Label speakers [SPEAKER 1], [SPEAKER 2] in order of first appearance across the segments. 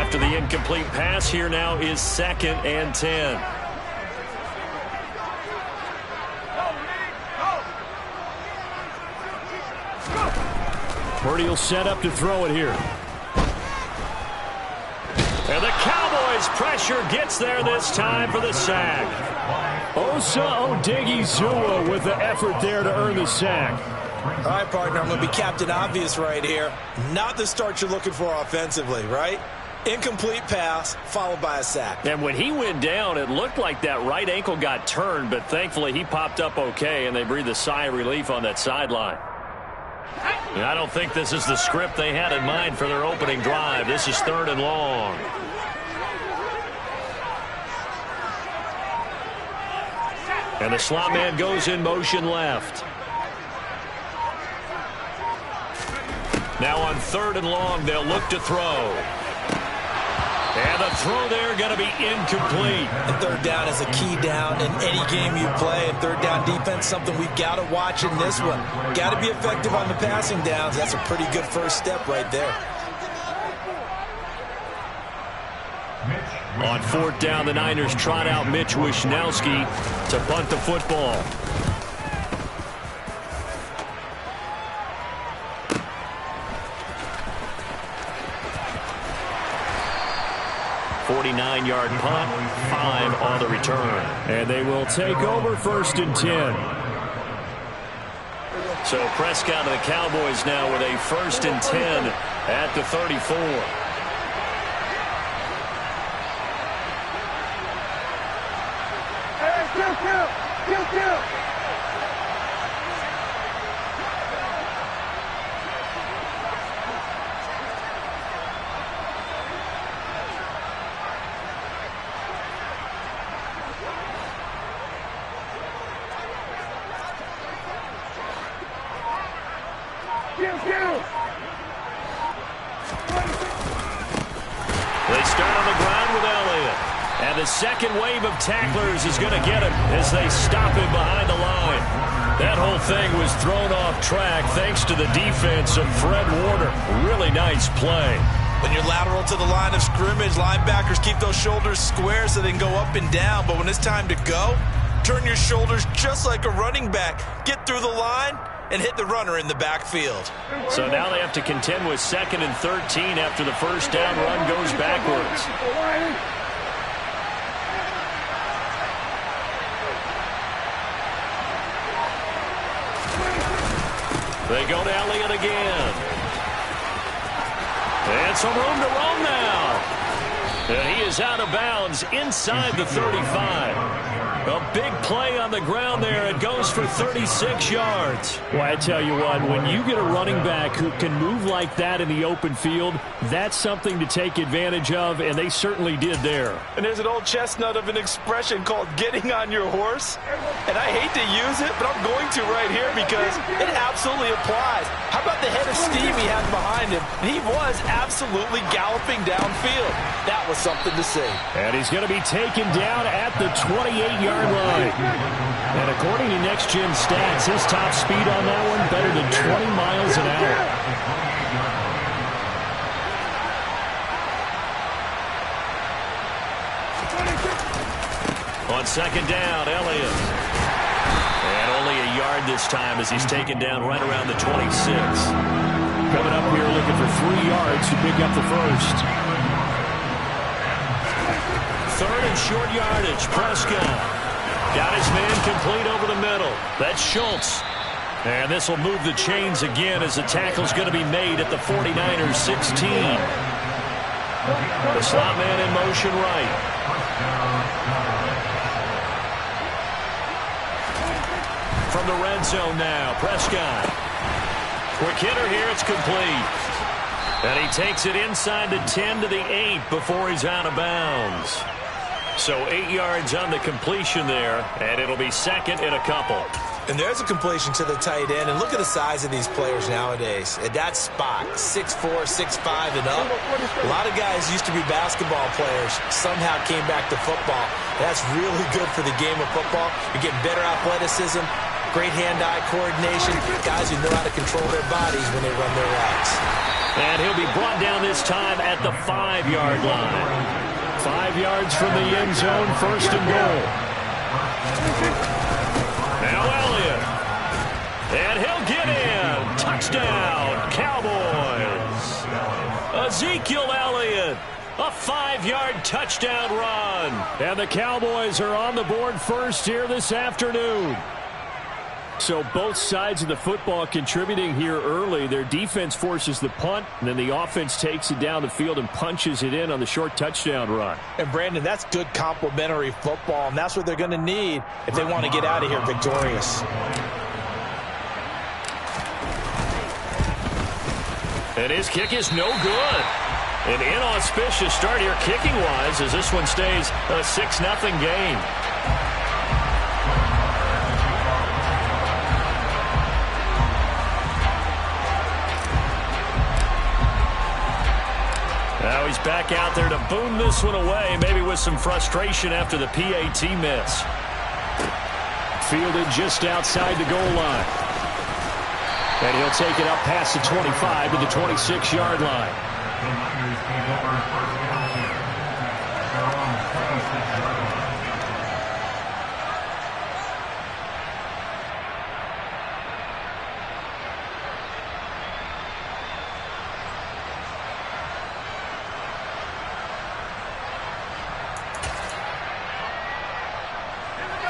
[SPEAKER 1] After the incomplete pass, here now is 2nd and 10.
[SPEAKER 2] Purdy will set up to throw it here.
[SPEAKER 1] And the Cowboys' pressure gets there this time for the sack.
[SPEAKER 2] Osa Odighizuwa with the effort there to earn the sack.
[SPEAKER 3] All right, partner, I'm going to be Captain Obvious right here. Not the start you're looking for offensively, right? Incomplete pass followed by a sack.
[SPEAKER 1] And when he went down, it looked like that right ankle got turned, but thankfully he popped up okay, and they breathed a sigh of relief on that sideline. And I don't think this is the script they had in mind for their opening drive. This is 3rd and long. And the slot man goes in motion left. Now on 3rd and long, they'll look to throw. And the throw there going to be incomplete.
[SPEAKER 3] And 3rd down is a key down in any game you play. And 3rd down defense, something we've got to watch in this one. Got to be effective on the passing downs. That's a pretty good first step right there.
[SPEAKER 1] On 4th down, the Niners trot out Mitch Wishnowsky to punt the football. .49-yard punt, 5 on the return.
[SPEAKER 2] And they will take over 1st and 10.
[SPEAKER 1] So Prescott and the Cowboys now with a 1st and 10 at the 34. They start on the ground with Elliott. And the second wave of tacklers is going to get him as they stop him behind the line. That whole thing was thrown off track thanks to the defense of Fred Warner. Really nice play.
[SPEAKER 3] When you're lateral to the line of scrimmage, linebackers keep those shoulders square so they can go up and down. But when it's time to go, turn your shoulders just like a running back. Get through the line and hit the runner in the backfield.
[SPEAKER 1] So now they have to contend with 2nd and 13 after the first down run goes backwards. They go to Elliott again. And some room to roam now. And he is out of bounds inside the 35. A big play on the ground there. It goes for 36 yards.
[SPEAKER 2] Well, I tell you what, when you get a running back who can move like that in the open field, that's something to take advantage of, and they certainly did there.
[SPEAKER 3] And there's an old chestnut of an expression called getting on your horse. And I hate to use it, but I'm going to right here because it absolutely applies. How about the head of steam he had behind him? He was absolutely galloping downfield. That was something to see.
[SPEAKER 2] And he's going to be taken down at the 28-yard line. And according to Next Gen Stats, his top speed on that one better than 20 miles an hour.
[SPEAKER 1] On 2nd down, Elliott. And only a yard this time as he's taken down right around the 26.
[SPEAKER 2] Coming up here looking for 3 yards to pick up the first.
[SPEAKER 1] 3rd and short yardage. Prescott got his man complete over the middle. That's Schultz. And this will move the chains again as the tackle's going to be made at the 49ers 16. The slot man in motion right. From the red zone now, Prescott. Quick hitter here, it's complete. And he takes it inside the 10 to the 8 before he's out of bounds. So 8 yards on the completion there, and it'll be 2nd and a couple.
[SPEAKER 3] And there's a completion to the tight end. And look at the size of these players nowadays. At that spot, 6'4", 6'5", and up. A lot of guys used to be basketball players, somehow came back to football. That's really good for the game of football. You're getting better athleticism, great hand-eye coordination, guys who know how to control their bodies when they run their routes.
[SPEAKER 2] And he'll be brought down this time at the 5-yard line. 5 yards from the end zone, first and goal. Now Elliott. And he'll get in. Touchdown, Cowboys. Ezekiel Elliott. A 5-yard touchdown run. And the Cowboys are on the board first here this afternoon. So both sides of the football contributing here early. Their defense forces the punt, and then the offense takes it down the field and punches it in on the short touchdown run.
[SPEAKER 3] And, Brandon, that's good complementary football, and that's what they're going to need if they want to get out of here victorious.
[SPEAKER 1] And his kick is no good. An inauspicious start here kicking-wise as this one stays a 6-0 game. Now he's back out there to boom this one away, maybe with some frustration after the PAT miss.
[SPEAKER 2] Fielded just outside the goal line. And he'll take it up past the 25 to the 26-yard line.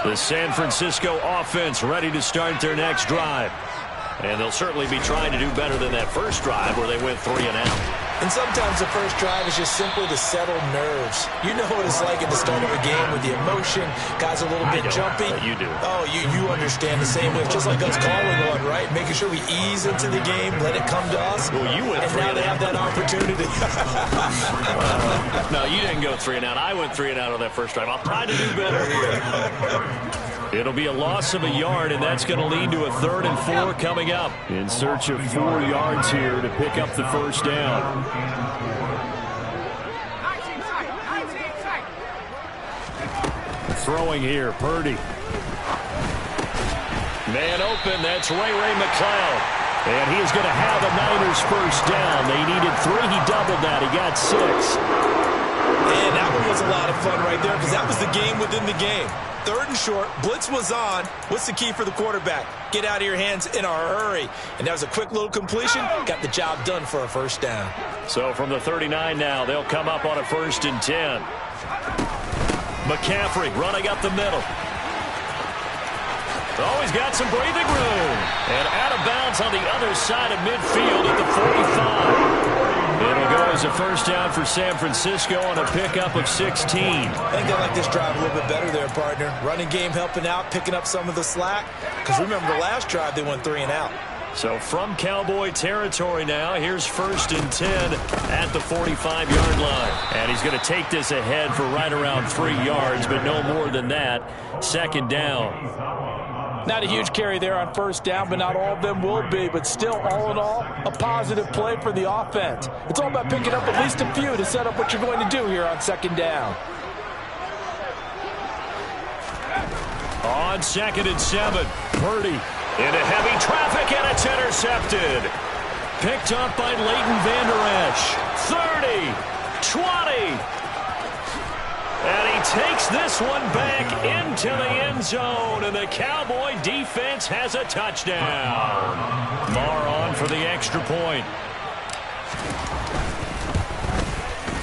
[SPEAKER 1] The San Francisco offense ready to start their next drive. And they'll certainly be trying to do better than that first drive where they went 3 and out.
[SPEAKER 3] And sometimes the first drive is just simply to settle nerves. You know what it's like at the start of a game with the emotion. Guys a little bit jumpy.
[SPEAKER 1] You do.
[SPEAKER 3] Oh, you understand the same way. It's just like us calling one, right? Making sure we ease into the game, let it come to us.
[SPEAKER 1] Well, you went
[SPEAKER 3] and
[SPEAKER 1] 3
[SPEAKER 3] now
[SPEAKER 1] and
[SPEAKER 3] they have that opportunity.
[SPEAKER 1] No, you didn't go 3 and out. I went 3 and out on that first drive. I'll try to do better. It'll be a loss of a yard, and that's going to lead to a 3rd and 4 coming up.
[SPEAKER 2] In search of 4 yards here to pick up the first down. Throwing here, Purdy.
[SPEAKER 1] Man open, that's Ray McCloud.
[SPEAKER 2] And he is going to have a Niners first down. They needed 3, he doubled that, he got 6.
[SPEAKER 3] And that one was a lot of fun right there because that was the game within the game. 3rd and short, blitz was on. What's the key for the quarterback? Get out of your hands in a hurry. And that was a quick little completion. Got the job done for a first down.
[SPEAKER 1] So from the 39 now, they'll come up on a 1st and 10. McCaffrey running up the middle. Always got some breathing room. And out of bounds on the other side of midfield at the 45. It'll go as a first down for San Francisco on a pickup of 16.
[SPEAKER 3] I think they like this drive a little bit better there, partner. Running game helping out, picking up some of the slack. Because remember, the last drive they went 3 and out.
[SPEAKER 1] So from Cowboy territory now, here's 1st and 10 at the 45-yard line. And he's going to take this ahead for right around 3 yards, but no more than that. 2nd down.
[SPEAKER 3] Not a huge carry there on first down, but not all of them will be. But still, all in all, a positive play for the offense. It's all about picking up at least a few to set up what you're going to do here on 2nd down.
[SPEAKER 1] On 2nd and 7, Purdy into heavy traffic, and it's intercepted. Picked up by Leighton Vander Esch. 30, 20. And he takes this one back into the end zone, and the Cowboy defense has a touchdown. Marr on for the extra point.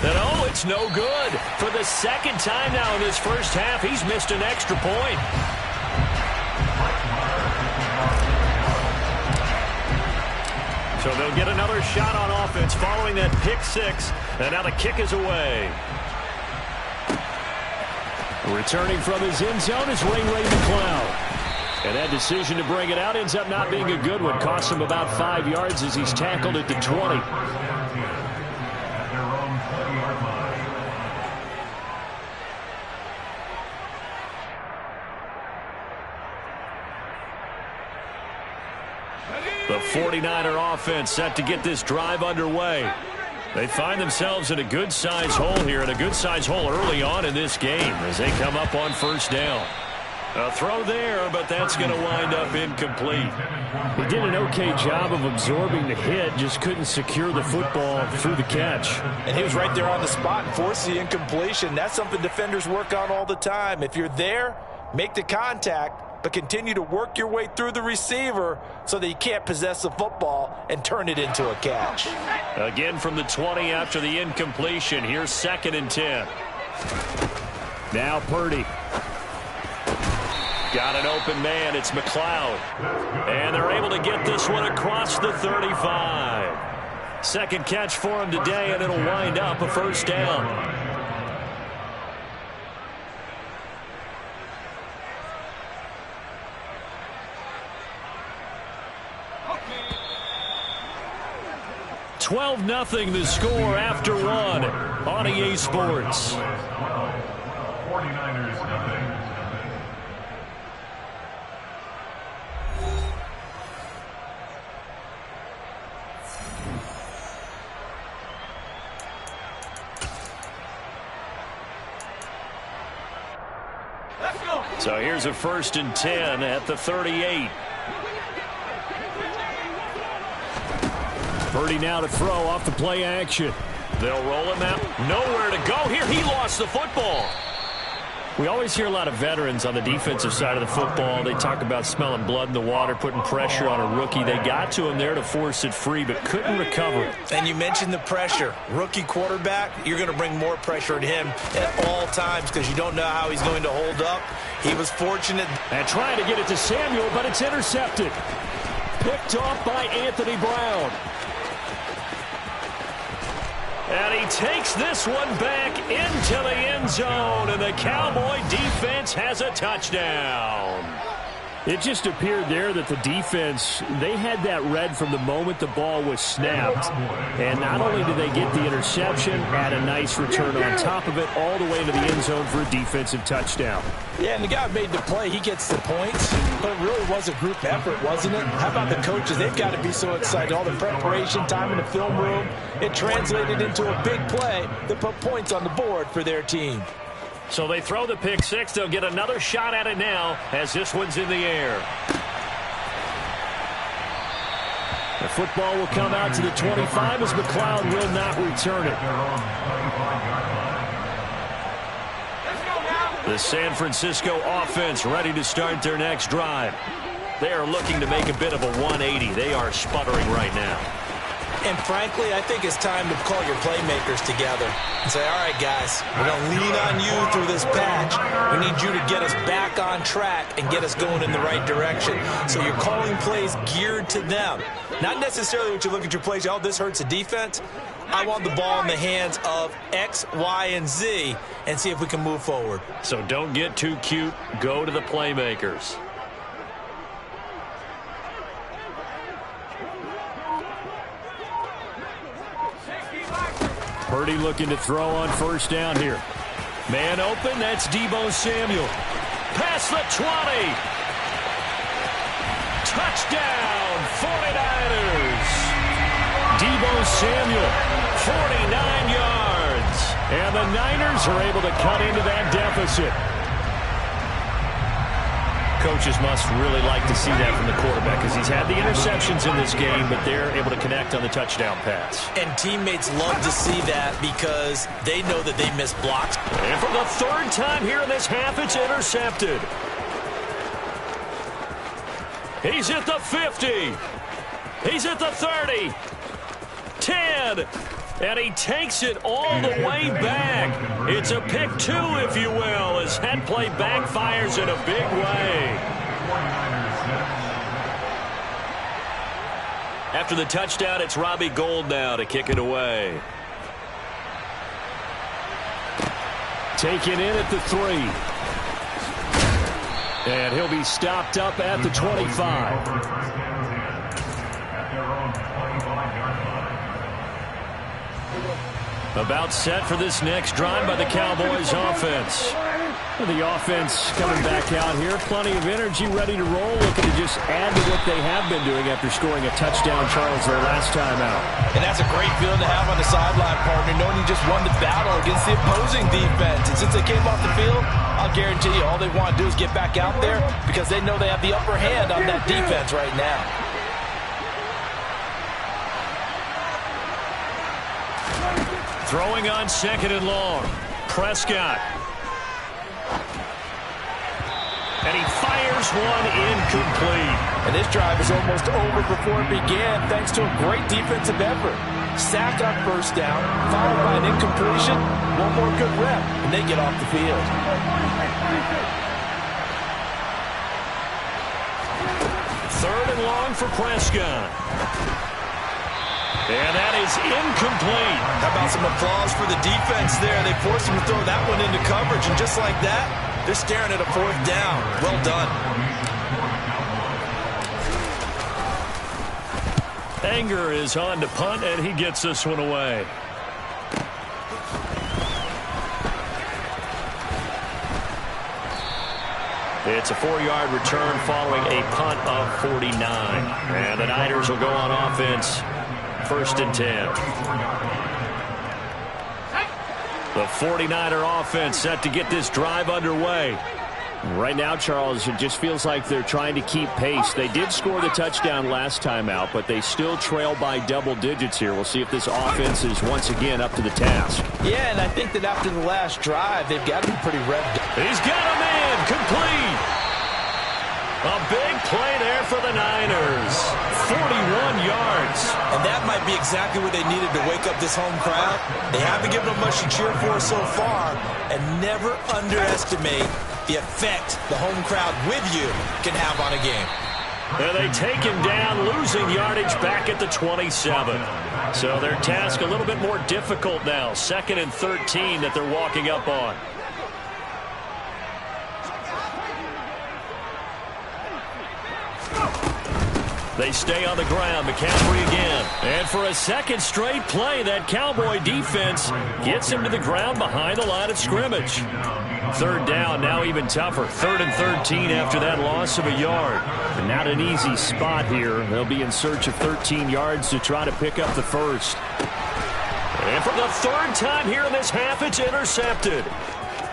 [SPEAKER 1] And oh, it's no good. For the 2nd time now in this first half, he's missed an extra point. So they'll get another shot on offense following that pick 6, and now the kick is away.
[SPEAKER 2] Returning from his end zone is Ray McCloud. And that decision to bring it out ends up not being a good one. Costs him about 5 yards as he's tackled at the 20.
[SPEAKER 1] The 49er offense set to get this drive underway. They find themselves in a good-sized hole here, and a good-sized hole early on in this game as they come up on 1st down. A throw there, but that's going to wind up incomplete.
[SPEAKER 2] He did an okay job of absorbing the hit, just couldn't secure the football through the catch.
[SPEAKER 3] And he was right there on the spot and forced the incompletion. That's something defenders work on all the time. If you're there, make the contact, but continue to work your way through the receiver so that you can't possess the football and turn it into a catch.
[SPEAKER 1] Again from the 20 after the incompletion. Here's 2nd and 10.
[SPEAKER 2] Now Purdy.
[SPEAKER 1] Got an open man. It's McLeod. And they're able to get this one across the 35. Second catch for him today, and it'll wind up a first down. Okay. 12-0 the score after one on EA Sports.
[SPEAKER 4] 49ers nothing.
[SPEAKER 1] So here's a 1st and 10 at the 38.
[SPEAKER 2] Purdy now to throw off the play action.
[SPEAKER 1] They'll roll him out. Nowhere to go here. He lost the football.
[SPEAKER 2] We always hear a lot of veterans on the defensive side of the football. They talk about smelling blood in the water, putting pressure on a rookie. They got to him there to force it free, but couldn't recover it.
[SPEAKER 3] And you mentioned the pressure. Rookie quarterback, you're going to bring more pressure at him at all times because you don't know how he's going to hold up. He was fortunate.
[SPEAKER 2] And trying to get it to Samuel, but it's intercepted. Picked off by Anthony Brown.
[SPEAKER 1] And he takes this one back into the end zone, and the Cowboy defense has a touchdown.
[SPEAKER 2] It just appeared there that the defense, they had that read from the moment the ball was snapped. And not only did they get the interception, add a nice return on top of it, all the way to the end zone for a defensive touchdown.
[SPEAKER 3] Yeah, and the guy made the play. He gets the points, but it really was a group effort, wasn't it? How about the coaches? They've got to be so excited. All the preparation time in the film room, it translated into a big play that put points on the board for their team.
[SPEAKER 1] So they throw the pick six. They'll get another shot at it now as this one's in the air.
[SPEAKER 2] The football will come out to the 25 as McLeod will not return it.
[SPEAKER 1] The San Francisco offense ready to start their next drive. They are looking to make a bit of a 180. They are sputtering right now.
[SPEAKER 3] And frankly, I think it's time to call your playmakers together and say, all right, guys, we're going to lean on you through this patch. We need you to get us back on track and get us going in the right direction. So you're calling plays geared to them. Not necessarily what you look at your plays, oh, this hurts the defense. I want the ball in the hands of X, Y, and Z and see if we can move forward.
[SPEAKER 1] So don't get too cute. Go to the playmakers.
[SPEAKER 2] Purdy looking to throw on first down here.
[SPEAKER 1] Man open, that's Deebo Samuel. Past the 20. Touchdown, 49ers. Deebo Samuel, 49 yards.
[SPEAKER 2] And the Niners are able to cut into that deficit.
[SPEAKER 1] Coaches must really like to see that from the quarterback because he's had the interceptions in this game, but they're able to connect on the touchdown pass.
[SPEAKER 3] And teammates love to see that because they know that they miss blocks.
[SPEAKER 1] And for the third time here in this half, it's intercepted. He's at the 50. He's at the 30. 10. And he takes it all the way back. It's a pick two, if you will, as that play backfires in a big way. After the touchdown, it's Robbie Gould now to kick it away.
[SPEAKER 2] Taken in at the 3. And he'll be stopped up at the 25.
[SPEAKER 1] About set for this next drive by the Cowboys offense.
[SPEAKER 2] The offense coming back out here. Plenty of energy, ready to roll. Looking to just add to what they have been doing after scoring a touchdown, Charles, their last time out.
[SPEAKER 3] And that's a great feeling to have on the sideline, partner, knowing you just won the battle against the opposing defense. And since they came off the field, I'll guarantee you all they want to do is get back out there because they know they have the upper hand on that defense right now.
[SPEAKER 2] Throwing on 2nd and long. Prescott. And he fires one incomplete.
[SPEAKER 3] And this drive is almost over before it began thanks to a great defensive effort. Sack on 1st down, followed by an incompletion. One more good rep, and they get off the field.
[SPEAKER 2] 3rd and long for Prescott. And that is incomplete.
[SPEAKER 3] How about some applause for the defense there? They forced him to throw that one into coverage, and just like that, they're staring at a 4th down. Well done.
[SPEAKER 2] Anger is on to punt, and he gets this one away. It's a 4-yard return following a punt of 49. And the Niners will go on offense. 1st and 10. The 49er offense set to get this drive underway. Right now, Charles, it just feels like they're trying to keep pace. They did score the touchdown last time out, but they still trail by double digits here. We'll see if this offense is once again up to the task.
[SPEAKER 3] Yeah, and I think that after the last drive, they've got to be pretty revved up.
[SPEAKER 2] He's got a man complete. A big play there for the Niners. 41 yards.
[SPEAKER 3] And that might be exactly what they needed to wake up this home crowd. They haven't given them much to cheer for so far, and never underestimate the effect the home crowd with you can have on a game.
[SPEAKER 2] And they take him down, losing yardage back at the 27. So their task a little bit more difficult now. 2nd and 13 that they're walking up on. They stay on the ground. McCaffrey again. And for a 2nd straight play, that Cowboy defense gets him to the ground behind the line of scrimmage. 3rd down, now even tougher. 3rd and 13 after that loss of a yard. And not an easy spot here. They'll be in search of 13 yards to try to pick up the 1st. And for the 3rd time here in this half, it's intercepted.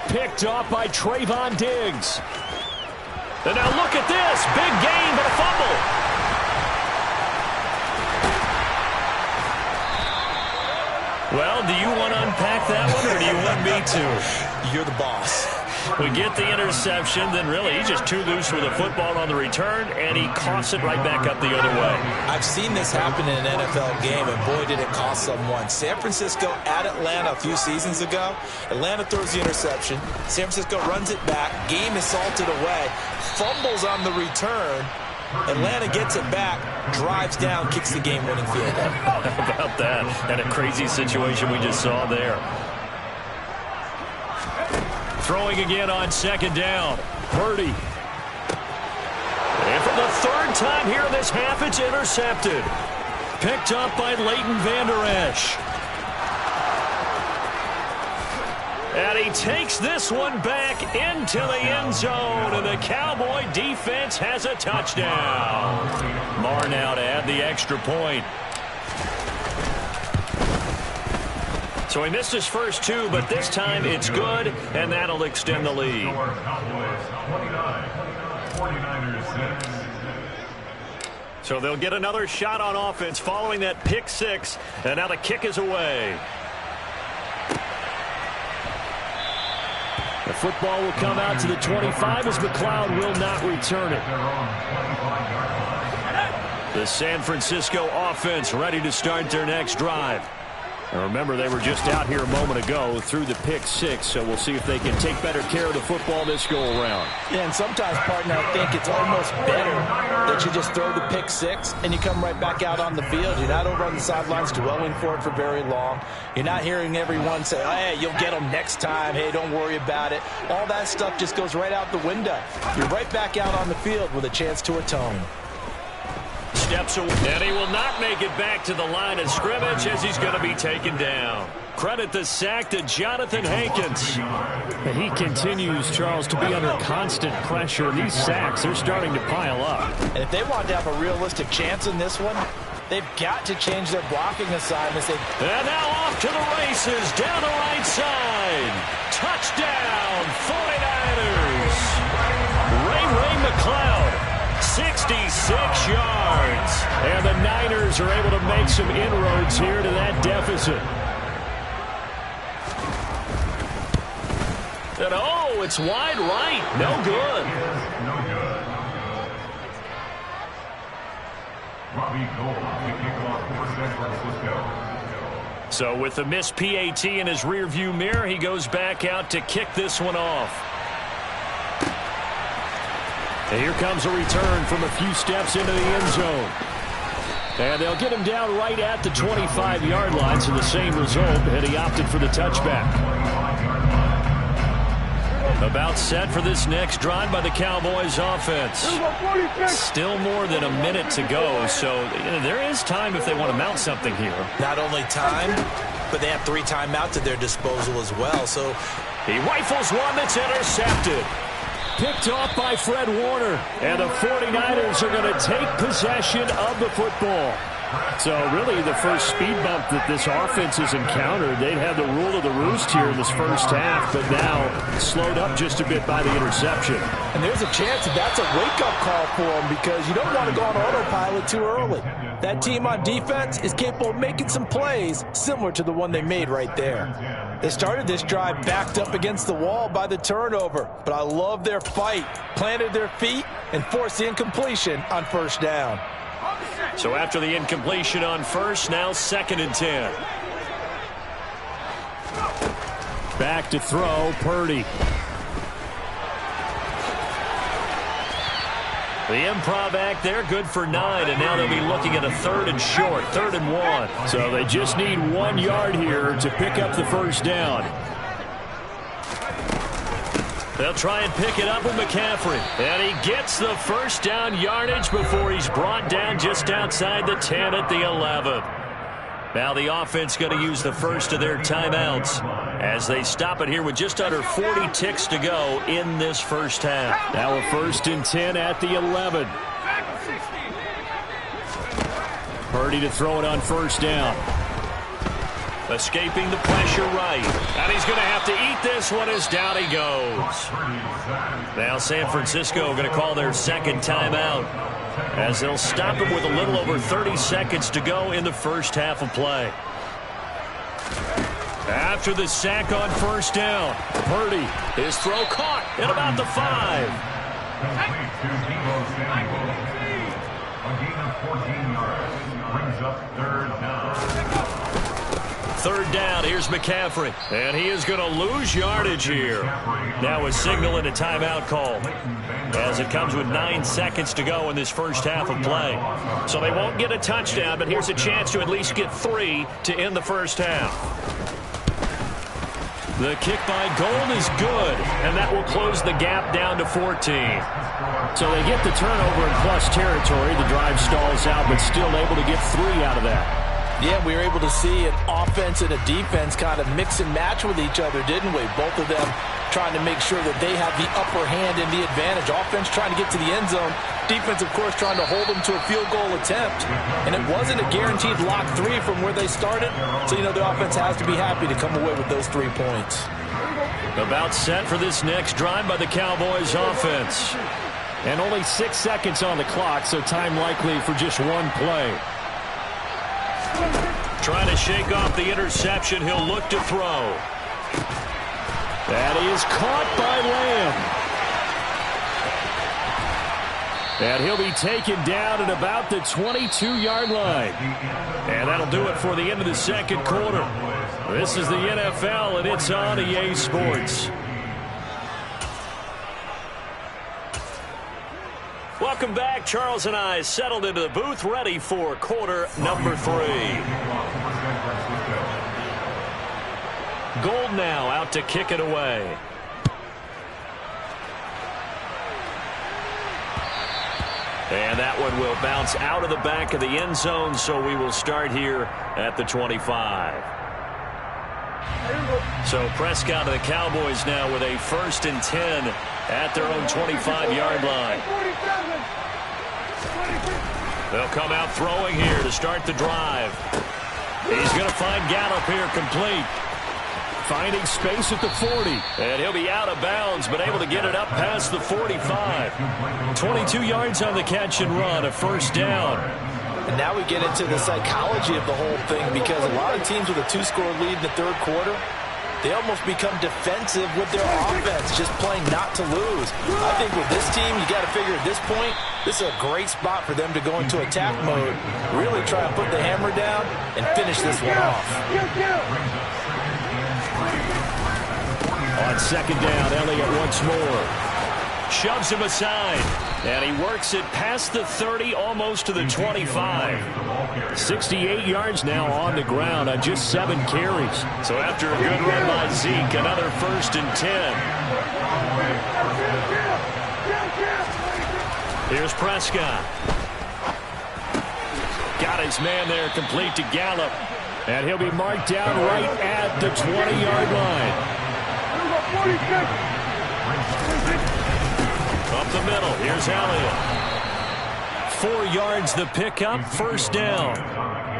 [SPEAKER 2] Picked off by Trayvon Diggs. And now look at this. Big gain, but a fumble. Well, do you want to unpack that one, or do you want me to?
[SPEAKER 3] You're the boss.
[SPEAKER 2] We get the interception, then really he's just too loose with the football on the return, and he coughs it right back up the other way.
[SPEAKER 3] I've seen this happen in an NFL game, and boy, did it cost someone. San Francisco at Atlanta a few seasons ago. Atlanta throws the interception. San Francisco runs it back. Game is salted away. Fumbles on the return. Atlanta gets it back, drives down, kicks the game-winning field goal.
[SPEAKER 2] How about that? And a crazy situation we just saw there. Throwing again on 2nd down. Purdy. And for the 3rd time here in this half, it's intercepted. Picked up by Leighton Vander Esch. And he takes this one back into the end zone, and the Cowboy defense has a touchdown. Marr now to add the extra point. So he missed his first 2, but this time it's good, and that'll extend the lead. So they'll get another shot on offense following that pick 6, and now the kick is away. The football will come out to the 25 as McLeod will not return it. The San Francisco offense ready to start their next drive. And remember, they were just out here a moment ago through the pick 6, so we'll see if they can take better care of the football this go-around.
[SPEAKER 3] Yeah, and sometimes, partner, I think it's almost better that you just throw the pick 6 and you come right back out on the field. You're not over on the sidelines dwelling for it for very long. You're not hearing everyone say, hey, you'll get them next time. Hey, don't worry about it. All that stuff just goes right out the window. You're right back out on the field with a chance to atone.
[SPEAKER 2] Steps away, and he will not make it back to the line of scrimmage as he's going to be taken down. Credit the sack to Jonathan Hankins. And he continues, Charles, to be under constant pressure. These sacks, they're starting to pile up.
[SPEAKER 3] And if they want to have a realistic chance in this one, They've got to change their blocking assignments.
[SPEAKER 1] And now off to the races down the right side. Touchdown, 49ers. Ray McCloud, 66 yards.
[SPEAKER 2] And the Niners are able to make some inroads here to that deficit.
[SPEAKER 1] And oh, it's wide right. No good.
[SPEAKER 4] No good. Robbie Gould to kick off for San Francisco.
[SPEAKER 1] So with the missed PAT in his rearview mirror, he goes back out to kick this one off.
[SPEAKER 2] And here comes a return from a few steps into the end zone. And they'll get him down right at the 25-yard line, so the same result, and he opted for the touchback.
[SPEAKER 1] About set for this next drive by the Cowboys offense. Still more than a minute to go, so there is time if they want to mount something here.
[SPEAKER 3] Not only time, but they have 3 timeouts at their disposal as well. So
[SPEAKER 1] he rifles one that's intercepted.
[SPEAKER 2] Picked off by Fred Warner. And the 49ers are going to take possession of the football. So really the first speed bump that this offense has encountered, they'd had the rule of the roost here in this first half, but now slowed up just a bit by the interception.
[SPEAKER 3] And there's a chance that that's a wake-up call for them because you don't want to go on autopilot too early. That team on defense is capable of making some plays similar to the one they made right there. They started this drive backed up against the wall by the turnover, but I love their fight, planted their feet, and forced the incompletion on first down.
[SPEAKER 1] So after the incompletion on first, now 2nd and 10.
[SPEAKER 2] Back to throw, Purdy.
[SPEAKER 1] The improv act there, good for 9, and now they'll be looking at a 3rd and short, 3rd and 1.
[SPEAKER 2] So they just need 1 yard here to pick up the first down.
[SPEAKER 1] They'll try and pick it up with McCaffrey. And he gets the first down yardage before he's brought down just outside the 10 at the 11. Now the offense going to use the first of their timeouts as they stop it here with just under 40 ticks to go in this first half.
[SPEAKER 2] Now a 1st and 10 at the 11. Purdy to throw it on first down.
[SPEAKER 1] Escaping the pressure right. And he's going to have to eat this one as down he goes. Now San Francisco going to call their 2nd timeout as they'll stop him with a little over 30 seconds to go in the first half of play. After the sack on first down, Purdy, his throw caught at about the 5.
[SPEAKER 4] A gain of 14 yards brings up 3rd down.
[SPEAKER 1] 3rd down, here's McCaffrey. And he is going to lose yardage here. Now a signal and a timeout call as it comes with 9 seconds to go in this first half of play. So they won't get a touchdown, but here's a chance to at least get 3 to end the first half. The kick by Gould is good, and that will close the gap down to 14.
[SPEAKER 2] So they get the turnover in plus territory. The drive stalls out, but still able to get 3 out of that.
[SPEAKER 3] Yeah, we were able to see an offense and a defense kind of mix and match with each other, didn't we? Both of them trying to make sure that they have the upper hand and the advantage. Offense trying to get to the end zone. Defense, of course, trying to hold them to a field goal attempt. And it wasn't a guaranteed lock 3 from where they started. So, you know, the offense has to be happy to come away with those 3 points.
[SPEAKER 1] About set for this next drive by the Cowboys offense.
[SPEAKER 2] And only 6 seconds on the clock, so time likely for just 1 play.
[SPEAKER 1] Trying to shake off the interception. He'll look to throw.
[SPEAKER 2] That is caught by Lamb. And he'll be taken down at about the 22-yard line.
[SPEAKER 1] And that'll do it for the end of the 2nd quarter. This is the NFL, and it's on EA Sports. Welcome back. Charles and I settled into the booth, ready for quarter number 3. Gould now out to kick it away. And that one will bounce out of the back of the end zone, so we will start here at the 25. So Prescott of the Cowboys now with a 1st and 10 at their own 25-yard line. They'll come out throwing here to start the drive. He's going to find Gallup here complete.
[SPEAKER 2] Finding space at the 40.
[SPEAKER 1] And he'll be out of bounds, but able to get it up past the 45.
[SPEAKER 2] 22 yards on the catch and run, a first down.
[SPEAKER 3] And now we get into the psychology of the whole thing, because a lot of teams with a 2-score lead in the third quarter, they almost become defensive with their offense, just playing not to lose. I think with this team, you got to figure at this point, this is a great spot for them to go into attack mode, really try and put the hammer down and finish this one off.
[SPEAKER 2] On second down, Elliott once more.
[SPEAKER 1] Shoves him aside. And he works it past the 30, almost to the 25.
[SPEAKER 2] 68 yards now on the ground on just 7 carries.
[SPEAKER 1] So after a good run by Zeke, another 1st and 10. Here's Prescott. Got his man there, complete to Gallup.
[SPEAKER 2] And he'll be marked down right at the 20-yard line.
[SPEAKER 1] Up the middle, here's Elliott.
[SPEAKER 2] 4 yards the pickup, first down.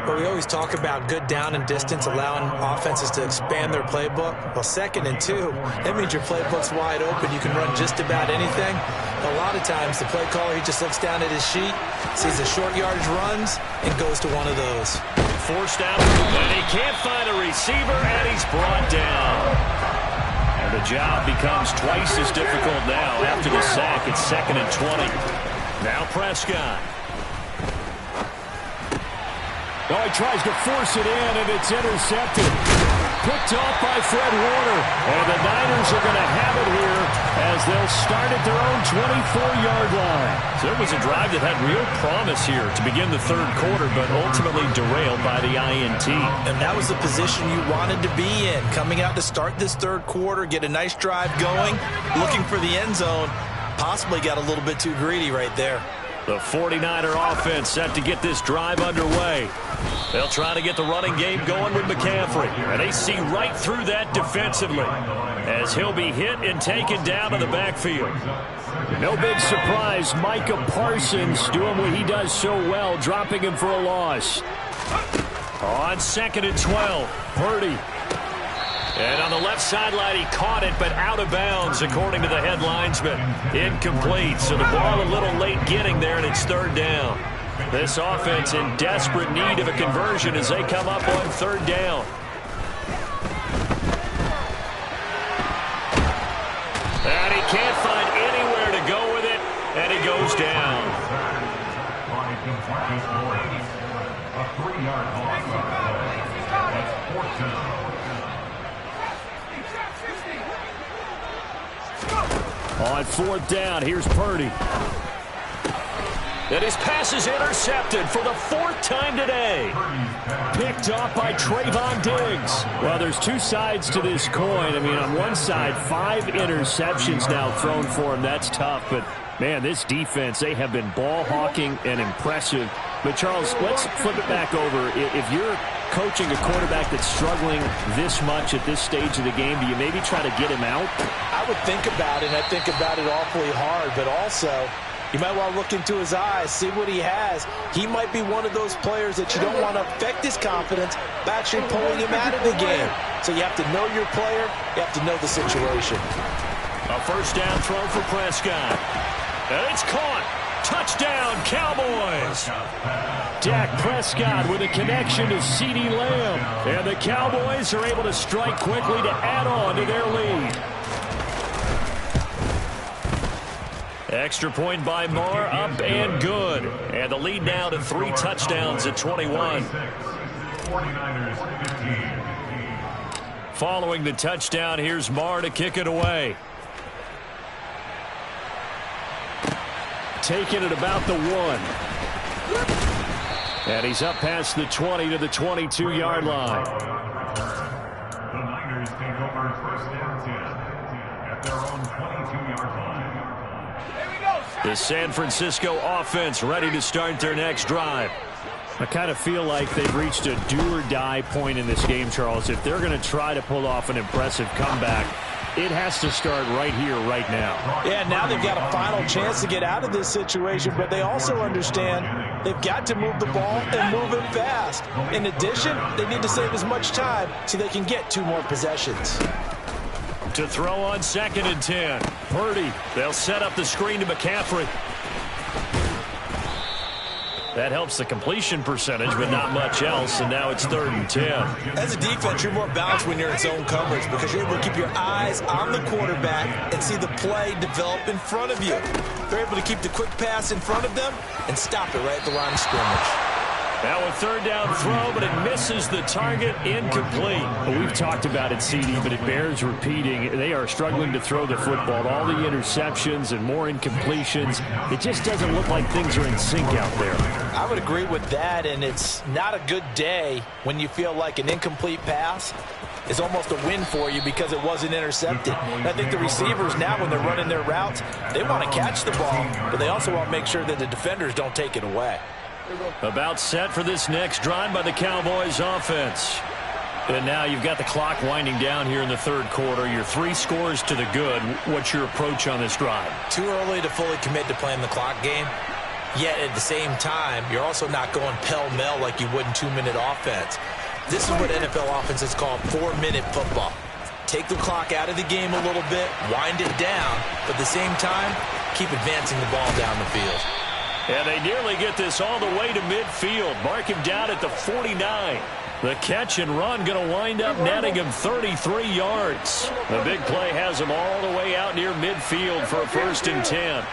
[SPEAKER 3] But we always talk about good down and distance, allowing offenses to expand their playbook. Well, 2nd and 2, that means your playbook's wide open. You can run just about anything. A lot of times, the play caller, he just looks down at his sheet, sees the short yardage runs, and goes to one of those.
[SPEAKER 1] Forced out, and he can't find a receiver, and he's brought down. The job becomes twice as difficult now after the sack. It's 2nd and 20. Now Prescott.
[SPEAKER 2] Oh, he tries to force it in, and it's intercepted. Picked off by Fred Warner. And the Niners are going to have it here as they'll start at their own 24-yard line.
[SPEAKER 1] So it was a drive that had real promise here to begin the third quarter, but ultimately derailed by the INT.
[SPEAKER 3] And that was the position you wanted to be in. Coming out to start this third quarter, get a nice drive going, looking for the end zone. Possibly got a little bit too greedy right there.
[SPEAKER 1] The 49er offense set to get this drive underway. They'll try to get the running game going with McCaffrey. And they see right through that defensively as he'll be hit and taken down to the backfield.
[SPEAKER 2] No big surprise, Micah Parsons doing what he does so well, dropping him for a loss.
[SPEAKER 1] On 2nd and 12, Purdy. And on the left sideline, he caught it, but out of bounds, according to the head linesman. Incomplete, so the ball a little late getting there, and it's 3rd down. This offense in desperate need of a conversion as they come up on 3rd down. And he can't find anywhere to go with it, and he goes down.
[SPEAKER 4] A 3-yard loss. That's 14.
[SPEAKER 2] On 4th down, here's Purdy.
[SPEAKER 1] And his pass is intercepted for the 4th time today.
[SPEAKER 2] Picked off by Trayvon Diggs. Well, there's 2 sides to this coin. I mean, on one side, 5 interceptions now thrown for him. That's tough, but man, this defense, they have been ball hawking and impressive. But Charles, let's flip it back over. If you're coaching a quarterback that's struggling this much at this stage of the game, do you maybe try to get him out?
[SPEAKER 3] I would think about it, and I think about it awfully hard, but also you might want to look into his eyes, see what he has. He might be one of those players that you don't want to affect his confidence by actually pulling him out of the game. So you have to know your player, you have to know the situation.
[SPEAKER 1] A first down throw for Prescott. And it's caught. Touchdown, Cowboys.
[SPEAKER 2] Dak Prescott with a connection to CeeDee Lamb. And the Cowboys are able to strike quickly to add on to their lead.
[SPEAKER 1] Extra point by Marr, up and good. And the lead now to 3 touchdowns at 21.
[SPEAKER 4] 49ers 15.
[SPEAKER 1] Following the touchdown, here's Marr to kick it away.
[SPEAKER 2] Taking it about the 1. And he's up past the 20 to the 22-yard line.
[SPEAKER 4] The Niners take over 1st and 10 at their own 22-yard line.
[SPEAKER 1] The San Francisco offense ready to start their next drive.
[SPEAKER 2] I kind of feel like they've reached a do-or-die point in this game, Charles. If they're going to try to pull off an impressive comeback, it has to start right here, right now.
[SPEAKER 3] Yeah, now they've got a final chance to get out of this situation, but they also understand They've got to move the ball and move it fast. In addition, they need to save as much time so they can get 2 more possessions.
[SPEAKER 2] To throw on 2nd and 10. Purdy. They'll set up the screen to McCaffrey. That helps the completion percentage, but not much else, and now it's 3rd and 10.
[SPEAKER 3] As a defense, you're more balanced when you're in zone coverage because you're able to keep your eyes on the quarterback and see the play develop in front of you. They're able to keep the quick pass in front of them and stop it right at the line of scrimmage.
[SPEAKER 2] Now a 3rd down throw, but it misses the target, incomplete. Well, we've talked about it, CD, but it bears repeating. They are struggling to throw the football. All the interceptions and more incompletions. It just doesn't look like things are in sync out there.
[SPEAKER 3] I would agree with that, and it's not a good day when you feel like an incomplete pass is almost a win for you because it wasn't intercepted. And I think the receivers now, when they're running their routes, they want to catch the ball, but they also want to make sure that the defenders don't take it away.
[SPEAKER 2] About set for this next drive by the Cowboys offense. And now you've got the clock winding down here in the 3rd quarter. Your 3 scores to the good. What's your approach on this drive?
[SPEAKER 3] Too early to fully commit to playing the clock game. Yet at the same time, you're also not going pell-mell like you would in 2-minute offense. This is what NFL offenses call 4-minute football. Take the clock out of the game a little bit, wind it down, but at the same time, keep advancing the ball down the field.
[SPEAKER 2] And they nearly get this all the way to midfield. Mark him down at the 49. The catch and run going to wind up netting him 33 yards. The big play has him all the way out near midfield for a 1st and 10.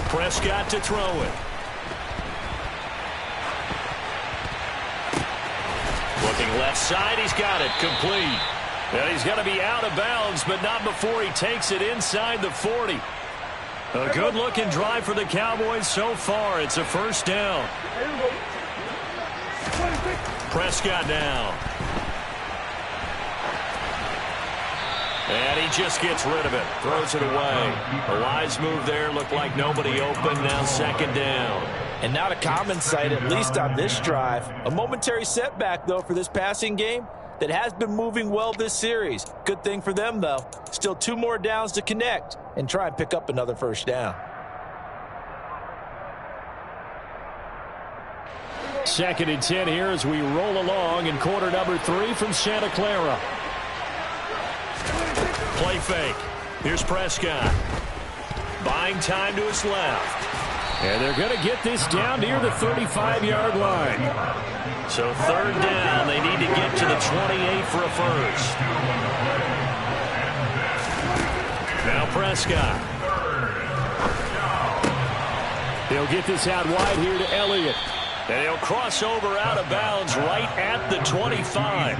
[SPEAKER 2] Prescott to throw it. Looking left side, he's got it, complete. And he's going to be out of bounds, but not before he takes it inside the 40. A good-looking drive for the Cowboys so far. It's a 1st down. Prescott now. And he just gets rid of it. Throws it away. A wise move there. Looked like nobody open. Now 2nd down.
[SPEAKER 3] And not a common sight, at least on this drive. A momentary setback, though, for this passing game that has been moving well this series. Good thing for them, though. Still 2 more downs to connect and try and pick up another 1st down.
[SPEAKER 2] 2nd and 10 here as we roll along in quarter number 3 from Santa Clara. Play fake. Here's Prescott. Buying time to his left. And they're going to get this down near the 35-yard line. So 3rd down, they need to get to the 28 for a 1st. Now Prescott. He'll get this out wide here to Elliott. And he'll cross over out of bounds right at the 25.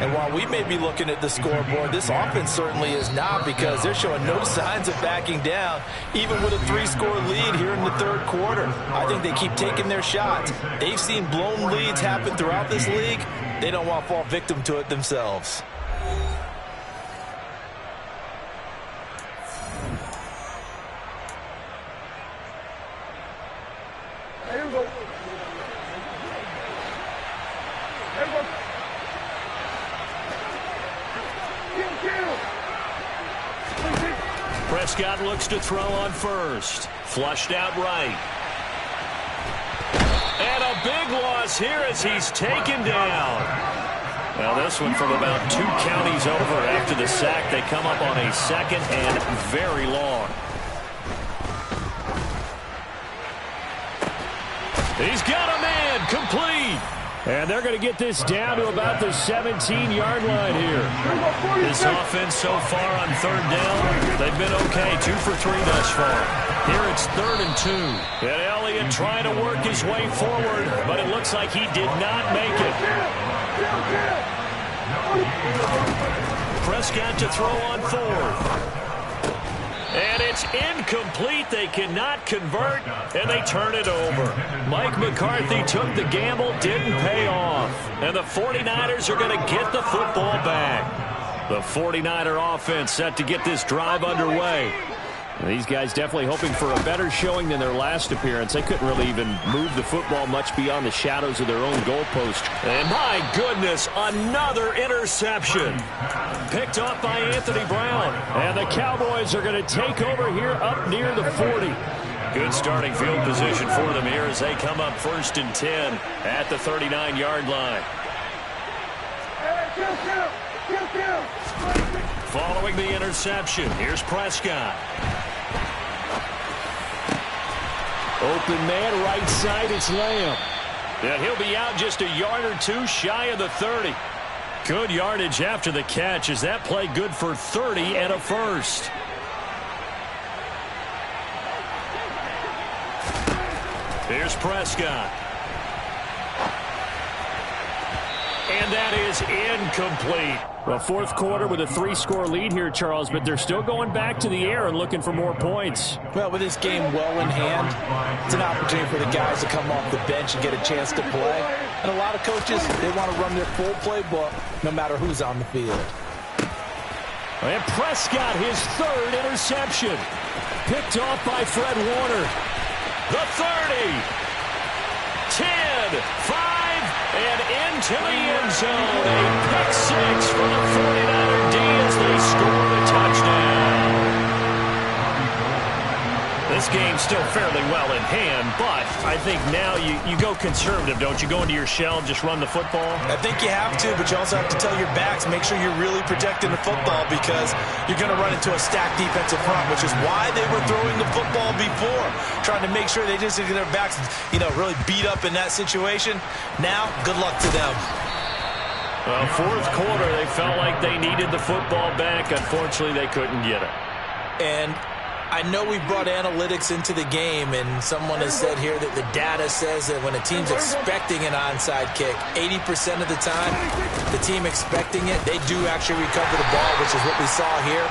[SPEAKER 3] And while we may be looking at the scoreboard, this offense certainly is not, because they're showing no signs of backing down, even with a 3-score lead here in the 3rd quarter. I think they keep taking their shots. They've seen blown leads happen throughout this league. They don't want to fall victim to it themselves.
[SPEAKER 2] Prescott looks to throw on 1st. Flushed out right. And a big loss here as he's taken down. Now this one from about 2 counties over after the sack. They come up on a 2nd and very long. He's got a man, complete. And they're going to get this down to about the 17-yard line here. This offense so far on 3rd down, they've been okay. 2 for 3 thus far. Here it's 3rd and 2. And Elliott trying to work his way forward, but it looks like he did not make it. Prescott to throw on 4th. And it's incomplete. They cannot convert, and they turn it over. Mike McCarthy took the gamble, didn't pay off. And the 49ers are going to get the football back. The 49er offense set to get this drive underway. These guys definitely hoping for a better showing than their last appearance. They couldn't really even move the football much beyond the shadows of their own goalpost.
[SPEAKER 1] And my goodness, another interception. Picked off by Anthony Brown.
[SPEAKER 2] And the Cowboys are going to take over here up near the 40.
[SPEAKER 1] Good starting field position for them here as they come up 1st and 10 at the 39-yard line. Following the interception, here's Prescott.
[SPEAKER 2] Open man, right side, it's Lamb.
[SPEAKER 1] And he'll be out just a yard or two shy of the 30. Good yardage after the catch as that play good for 30 and a first. Here's Prescott. And that is incomplete.
[SPEAKER 2] Well, fourth quarter with a 3-score lead here, Charles, but they're still going back to the air and looking for more points.
[SPEAKER 3] Well, with this game well in hand, it's an opportunity for the guys to come off the bench and get a chance to play. And a lot of coaches, they want to run their full playbook no matter who's on the field.
[SPEAKER 2] And Prescott, his 3rd interception. Picked off by Fred Warner.
[SPEAKER 1] The 30, 10, 5, and into the end zone. A pick 6 for the 49er D as they score the touchdown. This game's still fairly well in hand, but I think now you go conservative, don't you? Go into your shell and just run the football?
[SPEAKER 3] I think you have to, but you also have to tell your backs, make sure you're really protecting the football because you're going to run into a stacked defensive front, which is why they were throwing the football before, trying to make sure they just get their backs, really beat up in that situation. Now, good luck to them.
[SPEAKER 1] Well, fourth quarter, they felt like they needed the football back. Unfortunately, they couldn't get it.
[SPEAKER 3] And I know we brought analytics into the game, and someone has said here that the data says that when a team's expecting an onside kick, 80% of the time, the team expecting it, they do actually recover the ball, which is what we saw here.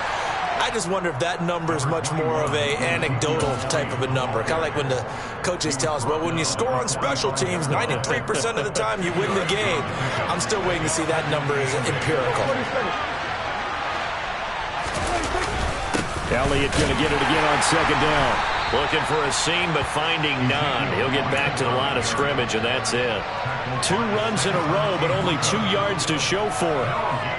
[SPEAKER 3] I just wonder if that number is much more of a anecdotal type of a number. Kind of like when the coaches tell us, well, when you score on special teams, 93% of the time you win the game. I'm still waiting to see that number is empirical.
[SPEAKER 2] Elliott going to get it again on 2nd down.
[SPEAKER 1] Looking for a seam, but finding none. He'll get back to the line of scrimmage, and that's it. 2 runs in a row, but only 2 yards to show for it.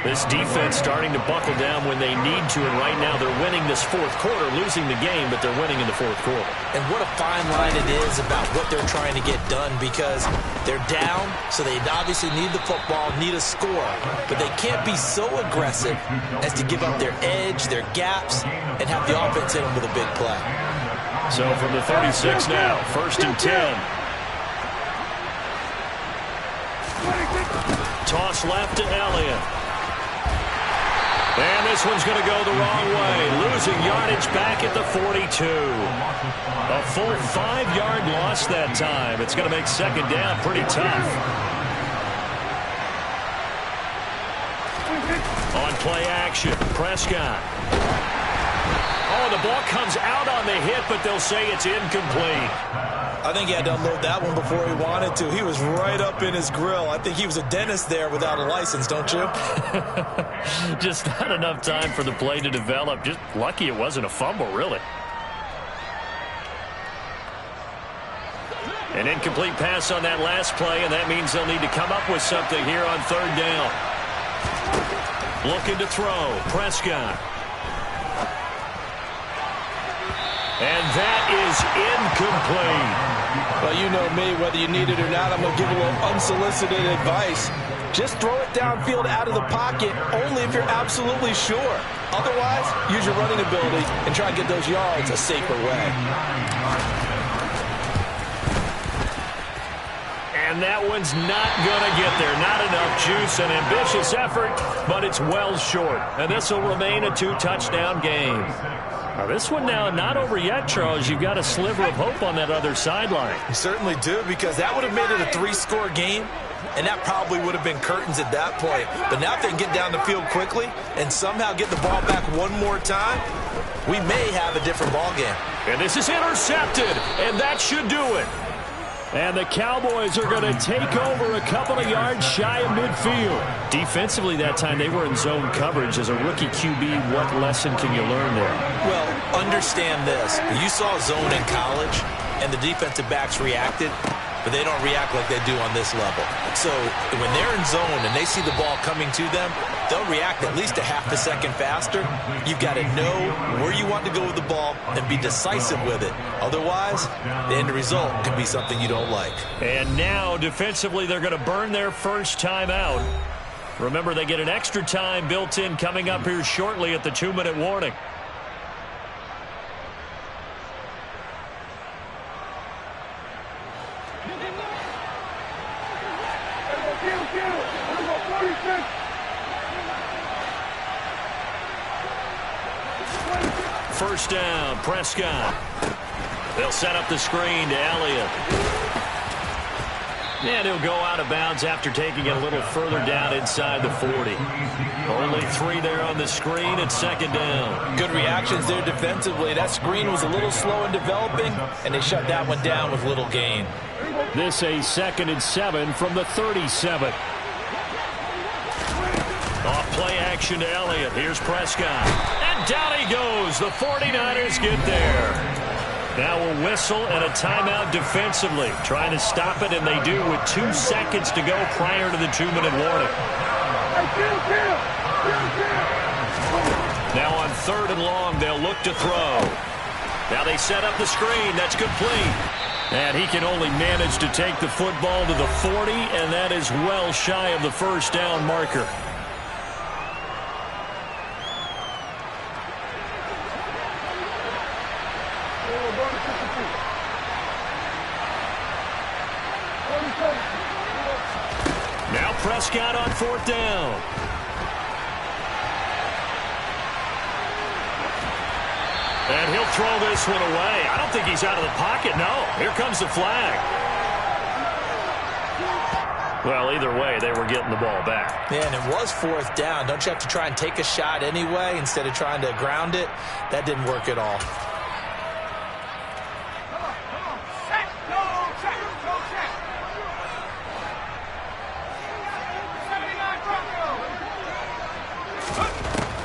[SPEAKER 1] This defense starting to buckle down when they need to, and right now they're winning this fourth quarter, losing the game, but they're winning in the fourth quarter.
[SPEAKER 3] And what a fine line it is about what they're trying to get done because they're down, so they obviously need the football, need a score, but they can't be so aggressive as to give up their edge, their gaps, and have the offense hit them with a big play.
[SPEAKER 1] So from the 36 now, 1st and 10. Toss left to Elliott. And this one's going to go the wrong way. Losing yardage back at the 42. A full 5-yard loss that time. It's going to make 2nd down pretty tough. On play action, Prescott. Oh, the ball comes out on the hit, but they'll say it's incomplete.
[SPEAKER 3] I think he had to unload that one before he wanted to. He was right up in his grill. I think he was a dentist there without a license, don't you?
[SPEAKER 1] Just not enough time for the play to develop. Just lucky it wasn't a fumble, really. An incomplete pass on that last play, and that means they'll need to come up with something here on 3rd down. Looking to throw, Prescott. And that is incomplete.
[SPEAKER 3] Well, you know me, whether you need it or not, I'm going to give a little unsolicited advice. Just throw it downfield out of the pocket only if you're absolutely sure. Otherwise, use your running ability and try and get those yards a safer way.
[SPEAKER 1] And that one's not going to get there. Not enough juice, an ambitious effort, but it's well short. And this will remain a 2-touchdown game. Now this one now not over yet, Charles. You've got a sliver of hope on that other sideline.
[SPEAKER 3] You certainly do, because that would have made it a 3-score game, and that probably would have been curtains at that point. But now if they can get down the field quickly and somehow get the ball back one more time, we may have a different ball game.
[SPEAKER 1] And this is intercepted, and that should do it.
[SPEAKER 2] And the Cowboys are going to take over a couple of yards shy of midfield.
[SPEAKER 1] Defensively that time, they were in zone coverage. As a rookie QB, what lesson can you learn there?
[SPEAKER 3] Well, understand this. You saw zone in college, and the defensive backs reacted, but they don't react like they do on this level. So when they're in zone and they see the ball coming to them, they'll react at least a half a second faster. You've got to know where you want to go with the ball and be decisive with it. Otherwise, the end result can be something you don't like.
[SPEAKER 1] And now, defensively, they're going to burn their first time out. Remember, they get an extra time built in coming up here shortly at the 2-minute warning. First down, Prescott. They'll set up the screen to Elliott. And he'll go out of bounds after taking it a little further down inside the 40. Only 3 there on the screen at second down.
[SPEAKER 3] Good reactions there defensively. That screen was a little slow in developing, and they shut that one down with little gain.
[SPEAKER 2] This a 2nd and 7 from the 37.
[SPEAKER 1] Off play action to Elliott. Here's Prescott. And down he goes. The 49ers get there. Now a whistle and a timeout defensively. Trying to stop it, and they do with 2 seconds to go prior to the 2-minute warning. Now on 3rd and long, they'll look to throw. Now they set up the screen. That's complete. And he can only manage to take the football to the 40, and that is well shy of the first down marker. Now Prescott on 4th down. And he'll throw this one away. I don't think he's out of the pocket. No, here comes the flag. Well, either way, they were getting the ball back.
[SPEAKER 3] Yeah, and it was 4th down. Don't you have to try and take a shot anyway instead of trying to ground it? That didn't work at all.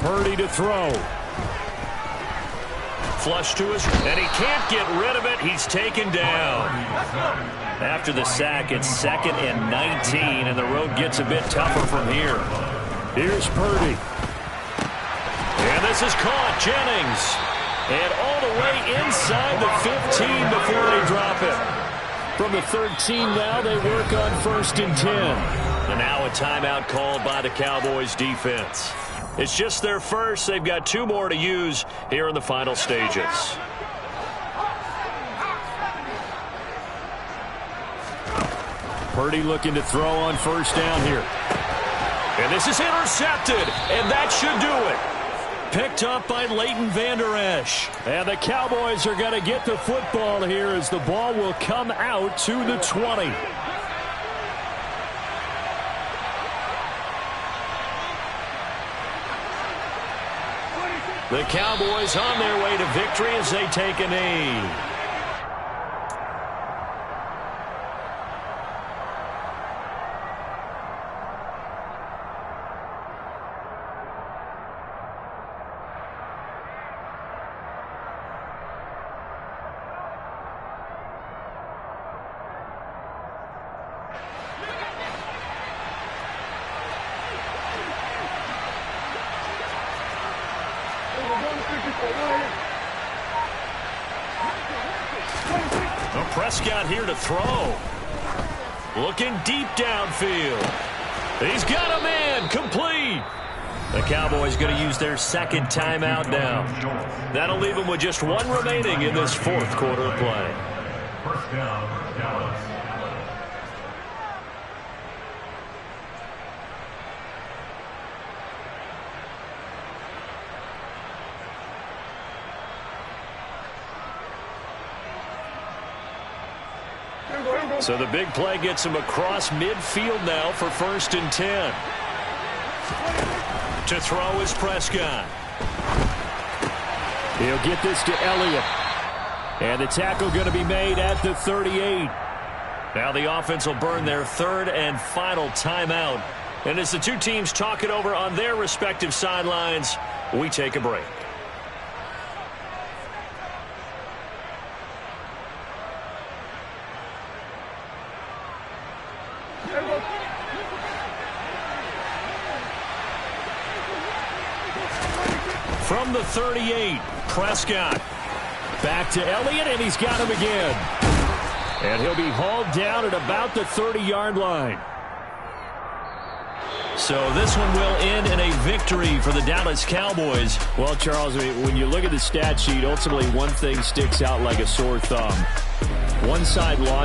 [SPEAKER 2] Purdy to throw.
[SPEAKER 1] Flush to his, and he can't get rid of it. He's taken down. After the sack, it's 2nd and 19, and the road gets a bit tougher from here.
[SPEAKER 2] Here's Purdy.
[SPEAKER 1] And this is caught. Jennings. And all the way inside the 15 before they drop it.
[SPEAKER 2] From the 13 now, they work on 1st and 10.
[SPEAKER 1] And now a timeout called by the Cowboys defense. It's just their first. They've got 2 more to use here in the final stages.
[SPEAKER 2] Purdy looking to throw on 1st down here.
[SPEAKER 1] And this is intercepted, and that should do it. Picked up by Leighton Vander Esch.
[SPEAKER 2] And the Cowboys are going to get the football here as the ball will come out to the 20.
[SPEAKER 1] The Cowboys on their way to victory as they take a knee. Prescott here to throw. Looking deep downfield. He's got a man. Complete. The Cowboys going to use their 2nd timeout now. That'll leave them with just 1 remaining in this 4th quarter of play.
[SPEAKER 4] First down, Dallas.
[SPEAKER 1] So the big play gets him across midfield now for 1st and 10. To throw is Prescott.
[SPEAKER 2] He'll get this to Elliott. And the tackle going to be made at the 38.
[SPEAKER 1] Now the offense will burn their third and final timeout. And as the two teams talk it over on their respective sidelines, we take a break. From the 38, Prescott. Back to Elliott, and he's got him again. And he'll be hauled down at about the 30-yard line. So this one will end in a victory for the Dallas Cowboys.
[SPEAKER 2] Well, Charles, I mean, when you look at the stat sheet, ultimately one thing sticks out like a sore thumb. One side lost.